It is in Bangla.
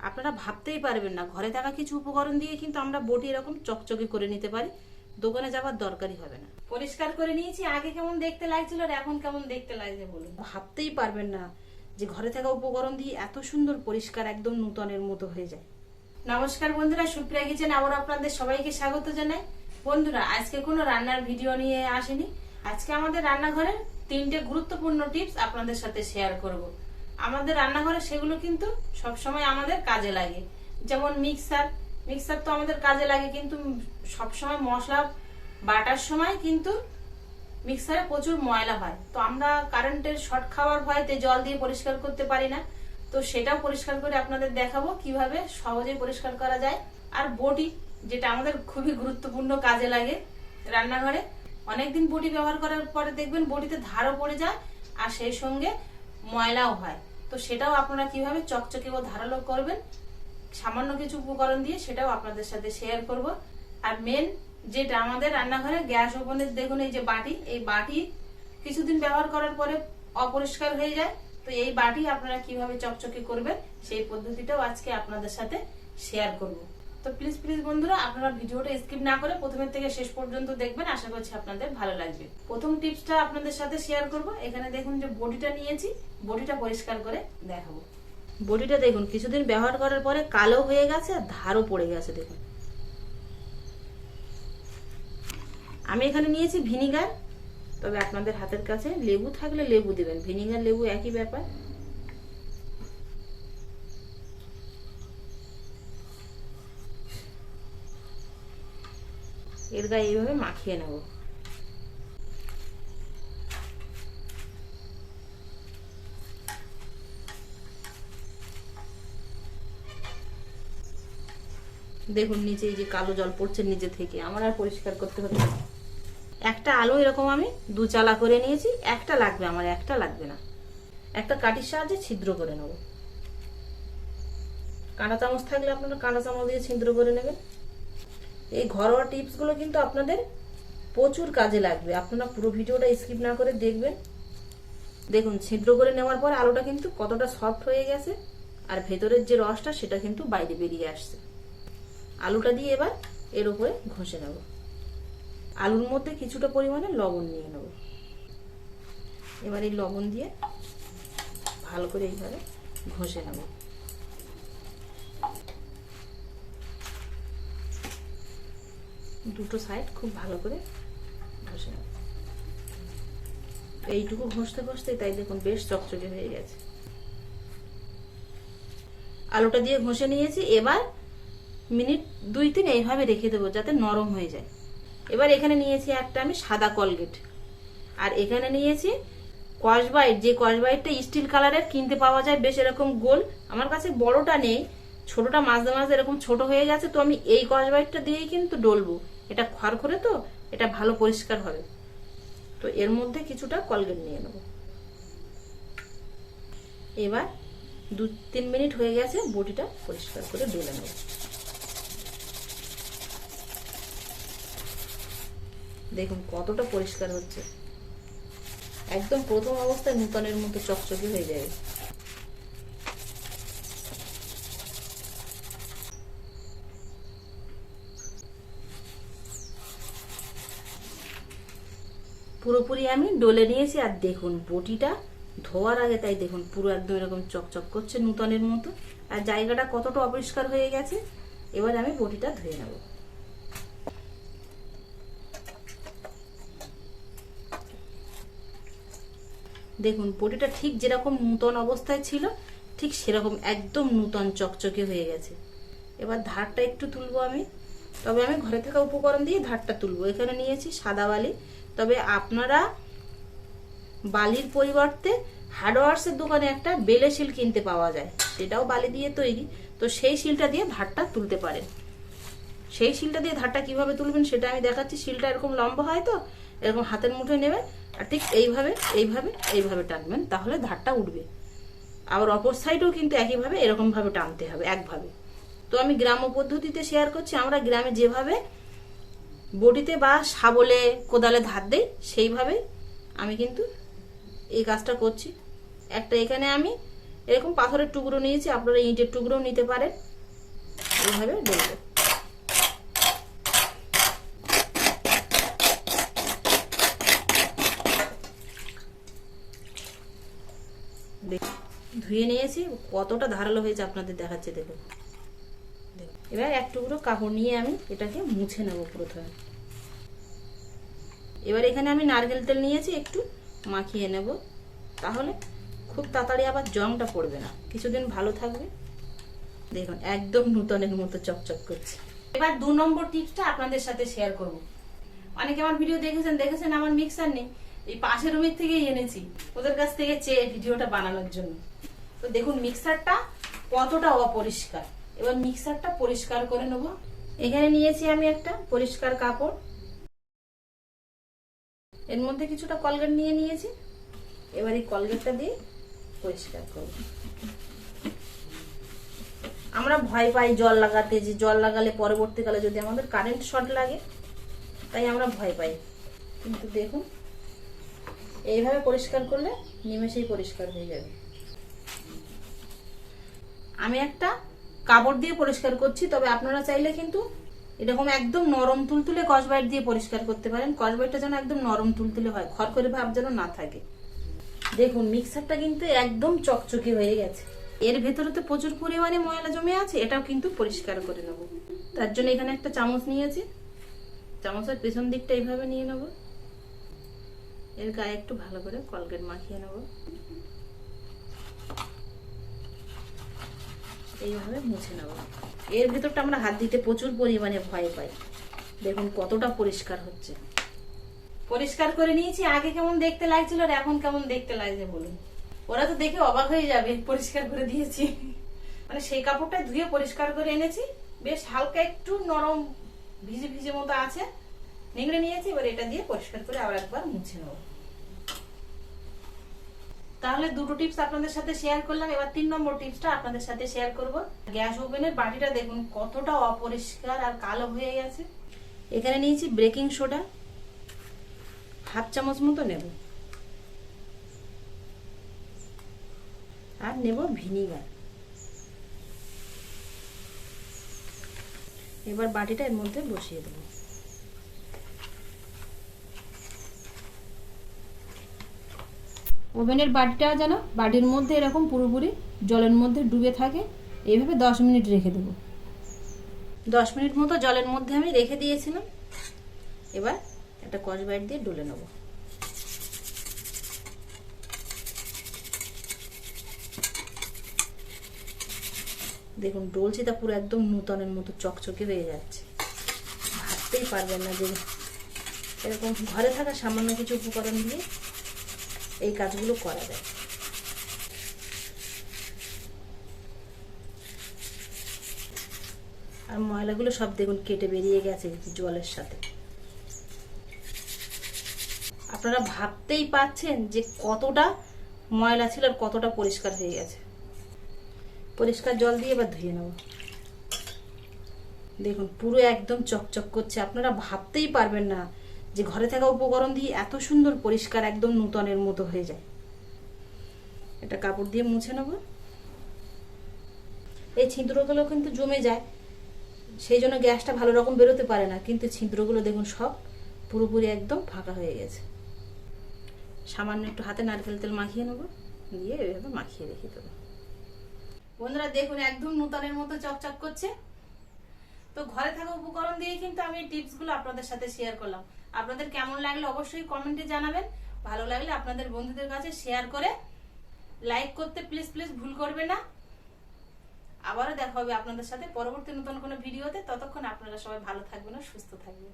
আপনারা ভাবতেই পারবেন না, ঘরে থাকা কিছু উপকরণ দিয়ে কিন্তু আমরা বটি এরকম চকচকে করে নিতে পারি, দোকানে যাবার দরকারই হবে না। পরিষ্কার করে নিয়েছি, আগে কেমন দেখতে লাগছিল আর এখন কেমন দেখতে লাগছে বলুন। ভাবতেই পারবেন না যে ঘরে থাকা উপকরণ দিয়ে এত সুন্দর পরিষ্কার একদম নূতনের মতো হয়ে যায়। নমস্কার বন্ধুরা, সুপ্রিয়া কিচেন আবার আপনাদের সবাইকে স্বাগত জানাই। বন্ধুরা, আজকে কোনো রান্নার ভিডিও নিয়ে আসেনি। আজকে আমাদের রান্নাঘরের 3টে গুরুত্বপূর্ণ টিপস আপনাদের সাথে শেয়ার করব। আমাদের রান্নাঘরে সেগুলো কিন্তু সবসময় আমাদের কাজে লাগে। যেমন মিক্সার তো আমাদের কাজে লাগে, কিন্তু সবসময় মশলা বাটার সময় কিন্তু মিক্সারে প্রচুর ময়লা হয়। তো আমরা কারেন্টের শর্ট খাওয়ার ভয়তে জল দিয়ে পরিষ্কার করতে পারি না। তো সেটাও পরিষ্কার করে আপনাদের দেখাবো কিভাবে সহজে পরিষ্কার করা যায়। আর বটি, যেটা আমাদের খুবই গুরুত্বপূর্ণ কাজে লাগে রান্নাঘরে। অনেকদিন বটি ব্যবহার করার পরে দেখবেন বটিতে ধারও পড়ে যায় আর সেই সঙ্গে ময়লাও হয়। তো সেটাও আপনারা কিভাবে চকচকে ও ধারালো করবেন সামান্য কিছু উপকরণ দিয়ে, সেটাও আপনাদের সাথে শেয়ার করব। আর মেন যেটা আমাদের রান্নাঘরে গ্যাস ওভেনের, দেখুন এই যে বাটি, এই বাটি কিছুদিন ব্যবহার করার পরে অপরিষ্কার হয়ে যায়। তো এই বাটি আপনারা কিভাবে চকচকে করবেন সেই পদ্ধতিটাও আজকে আপনাদের সাথে শেয়ার করব। তো প্লিজ বন্ধুরা, আপনারা ভিডিওটা স্কিপ না করে প্রথমের থেকে শেষ পর্যন্ত দেখবেন, আশা করছি আপনাদের ভালো লাগবে। প্রথম টিপসটা আপনাদের সাথে শেয়ার করব। এখানে দেখুন যে বটিটা নিয়েছি, বটিটা পরিষ্কার করে দেখাবো। বটিটা দেখুন কিছুদিন ব্যবহার করার পরে কালো হয়ে গেছে আর ধারও পড়ে গেছে। দেখুন আমি এখানে নিয়েছি ভিনিগার, তবে আপনাদের হাতের কাছে লেবু থাকলে লেবু দিবেন, ভিনিগার লেবু একই ব্যাপার। এর গায়ে এইভাবে মাখিয়ে নেব। দেখুন নিচে এই যে কালো জল পড়ছে নিচে থেকে, আমার আর পরিষ্কার করতে হচ্ছে না। একটা আলু এরকম আমি 2 চালা করে নিয়েছি, একটা লাগবে আমার, একটা লাগবে না। একটা কাঠির সাহায্যে ছিদ্র করে নেব। কাঁটা চামচ থাকলে আপনারা কাঁটা চামচ দিয়ে ছিদ্র করে নেবেন। এই ঘরোয়া টিপস গুলো কিন্তু আপনাদের প্রচুর কাজে লাগবে, আপনারা পুরো ভিডিওটা স্কিপ না করে দেখবেন। দেখুন ছিদ্র করে নেওয়ার পর আলুটা কিন্তু কতটা সফট হয়ে গেছে, আর ভেতরের যে রসটা সেটা কিন্তু বাইরে বেরিয়ে আসছে। আলুটা দিয়ে এবার এর উপরে ঘষে নেব। আলুর মধ্যে কিছুটা পরিমাণে লবণ নিয়ে নেব। এবার এই লবণ দিয়ে ভালো করে এইভাবে ঘষে নেব। দুটো সাইড খুব ভালো করে ঘষে নেব। এইটুকু ঘষতে ঘষতে তাই দেখুন বেশ চকচকে হয়ে গেছে। আলুটা দিয়ে ঘষে নিয়েছি, এবার মিনিট 2-3 এইভাবে রেখে দেবো যাতে নরম হয়ে যায়। এবার এখানে নিয়েছি একটা আমি সাদা কলগেট, আর এখানে নিয়েছি কসবাইট। যে কসবাইটটা স্টিল কালারের কিনতে পাওয়া যায়, বেশ এরকম গোল। আমার কাছে বড়টা নেই, ছোটটা মাঝে মাঝে এরকম ছোট হয়ে গেছে। তো আমি এই কসবাইটটা দিয়েই কিন্তু ডলবো, এটা খড়খড়ে তো এটা ভালো পরিষ্কার হবে। তো এর মধ্যে কিছুটা কলগেট নিয়ে নেব। এবার 2-3 মিনিট হয়ে গেছে, বটিটা পরিষ্কার করে ডলে নেব। দেখুন কতটা পরিষ্কার হচ্ছে, একদম প্রথম অবস্থায় নূতনের মতো চকচকে হয়ে যাবে। পুরোপুরি আমি ডলে নিয়েছি, আর দেখুন বটিটা ধোয়ার আগে তাই দেখুন পুরো একদম এরকম চকচক করছে নূতনের মতো, আর জায়গাটা কতটা অপরিষ্কার হয়ে গেছে। এবার আমি বটিটা ধুয়ে নেব। দেখুন বটিটা ঠিক যেরকম নূতন অবস্থায় ছিল ঠিক সেরকম একদম নূতন চকচকে হয়ে গেছে। এবার ধারটা একটু তুলবো আমি, তবে আমি ঘরে থাকা উপকরণ দিয়ে ধারটা তুলবো। এখানে নিয়েছি সাদা বালি, তবে আপনারা বালির পরিবর্তে হার্ডওয়ার্সের দোকানে একটা বেলে শিল কিনতে পাওয়া যায়, সেটাও বালি দিয়ে তৈরি। তো সেই শিলটা দিয়ে ধারটা তুলতে পারেন। সেই শিলটা দিয়ে ধারটা কিভাবে তুলবেন সেটা আমি দেখাচ্ছি। শিলটা এরকম লম্বা হয়, তো এরকম হাতের মুঠোয় নেবেন আর ঠিক এইভাবে এইভাবে এইভাবে টানবেন, তাহলে ধারটা উঠবে। আবার অপর সাইডেও কিন্তু একইভাবে এরকম ভাবে টানতে হবে, একভাবে। তো আমি গ্রাম্য পদ্ধতিতে শেয়ার করছি, আমরা গ্রামে যেভাবে বটিতে বা শাবলে কোদালে ধার দেই সেইভাবে আমি কিন্তু এই কাজটা করছি। একটা এখানে আমি এরকম পাথরের টুকরো নিয়েছি, আপনারা ইটের টুকরো নিতে পারেন। এইভাবে ডলবো। ধুয়ে নিয়েছি, কতটা ধারালো হয়েছে আপনাদের দেখাচ্ছে, দেখুন। এবার এক টুকরো কাপড় নিয়ে আমি এটাকে মুছে নেব প্রথমে। এবার এখানে আমি নারকেল তেল নিয়েছি, একটু মাখিয়ে নেব, তাহলে খুব তাড়াতাড়ি আবার জংটা পড়বে না, কিছুদিন ভালো থাকবে। দেখুন একদম নূতনের মতো চকচক করছে। এবার 2 নম্বর টিপসটা আপনাদের সাথে শেয়ার করব। অনেকে আমার ভিডিও দেখেছেন আমার মিক্সার নেই, এই পাশের রুমের থেকেই এনেছি, ওদের কাছ থেকে চেয়ে ভিডিওটা বানানোর জন্য। তো দেখুন মিক্সারটা কতটা অপরিষ্কার। এবার মিক্সারটা পরিষ্কার করে নেব। এখানে নিয়েছি আমি একটা পরিষ্কার কাপড়, এর মধ্যে কিছুটা কলগেট নিয়ে নিয়েছি। এবার এই কলগেটটা দিয়ে পরিষ্কার করব। আমরা ভয় পাই জল লাগাতে, যে জল লাগালে পরবর্তীকালে যদি আমাদের কারেন্ট শর্ট লাগে, তাই আমরা ভয় পাই। কিন্তু দেখুন এইভাবে পরিষ্কার করলে নিমেষেই পরিষ্কার হয়ে যাবে। আমি একটা কাপড় দিয়ে পরিষ্কার করছি, তবে আপনারা চাইলে কিন্তু এরকম একদম নরম তুলতুলে কসবাইট দিয়ে পরিষ্কার করতে পারেন। কসবাইটটা যেন একদম নরম তুলতুলে হয়, খড়খড়ে ভাব যেন না থাকে। দেখুন মিক্সারটা কিন্তু একদম চকচকে হয়ে গেছে। এর ভেতরে তো প্রচুর পরিমাণে ময়লা জমে আছে, এটাও কিন্তু পরিষ্কার করে নেব। তার জন্য এখানে একটা চামচ নিয়েছি, চামচের পেছন দিকটা এইভাবে নিয়ে নেব, এর গায়ে একটু ভালো করে কলগেট মাখিয়ে নেব, এইভাবে মুছে নেব। এর ভেতরটা আমরা হাত দিতে প্রচুর পরিমাণে ভয় পাই। দেখুন কতটা পরিষ্কার হচ্ছে। পরিষ্কার করে নিয়েছি, আগে কেমন দেখতে লাগছিল আর এখন কেমন দেখতে লাগছে বলুন। ওরা তো দেখে অবাক হয়ে যাবে, পরিষ্কার করে দিয়েছি। মানে সেই কাপড়টা ধুয়ে পরিষ্কার করে এনেছি, বেশ হালকা একটু নরম ভিজে ভিজে মতো আছে, নিংড়ে নিয়েছি। এবার এটা দিয়ে পরিষ্কার করে আবার একবার মুছে নেব। তাহলে 2টো টিপস আপনাদের সাথে শেয়ার করলাম। এবার 3 নম্বর টিপসটা আপনাদের সাথে শেয়ার করব। গ্যাস ওভেনের বাটিটা দেখুন কতটা অপরিষ্কার আর কালো হয়ে গেছে। এখানে নিয়েছি বেকিং সোডা, 1/2 চামচ মতো নেব, আর নেব ভিনিগার। এবার বাটিটা এর মধ্যে বসিয়ে দেব। ওভেনের বাটিটা যেন বাটির মধ্যে এরকম পুরোপুরি জলের মধ্যে ডুবে থাকে, এইভাবে 10 মিনিট রেখে দেব। 10 মিনিট মতো জলের মধ্যে আমি রেখে দিয়েছিলাম। এবার একটা কসবাইট দিয়ে ডলে নেব। দেখুন ডলছি, তা পুরো একদম নূতনের মতো চকচকে হয়ে যাচ্ছে। ভাবতেই পারবেন না যে এরকম ঘরে থাকা সামান্য কিছু উপকরণ দিয়ে এই কাজগুলো করা যায়। আর ময়লাগুলো সব দেখুন কেটে বেরিয়ে গেছে জলের সাথে। আপনারা ভাবতেই পাচ্ছেন যে কতটা ময়লা ছিল আর কতটা পরিষ্কার হয়ে গেছে। পরিষ্কার জল দিয়ে এবার ধুয়ে নেব। দেখুন পুরো একদম চকচক করছে। আপনারা ভাবতেই পারবেন না যে ঘরে থাকা উপকরণ দিয়ে এত সুন্দর পরিষ্কার একদম নূতনের মতো হয়ে যায়। এটা কাপড় দিয়ে মুছে নেব। এই ছিদ্রগুলো কিন্তু জমে যায়, সেই জন্য গ্যাসটা ভালো রকম বেরোতে পারে না, কিন্তু ছিদ্রগুলো দেখুন সব পুরোপুরি একদম ফাঁকা হয়ে গেছে। সামান্য একটু হাতে নারকেল তেল মাখিয়ে নেব, দিয়ে এভাবে মাখিয়ে রেখে দেবো। বন্ধুরা দেখুন একদম নূতনের মতো চকচক করছে। তো ঘরে থাকা উপকরণ দিয়ে কিন্তু আমি এই টিপসগুলো আপনাদের সাথে শেয়ার করলাম। আপনাদের কেমন লাগলো অবশ্যই কমেন্টে জানাবেন। ভালো লাগলে আপনাদের বন্ধুদের কাছে শেয়ার করে লাইক করতে প্লিজ ভুল করবে না। আবারও দেখা হবে আপনাদের সাথে পরবর্তী নতুন কোনো ভিডিওতে। ততক্ষণ আপনারা সবাই ভালো থাকবেন আর সুস্থ থাকবেন।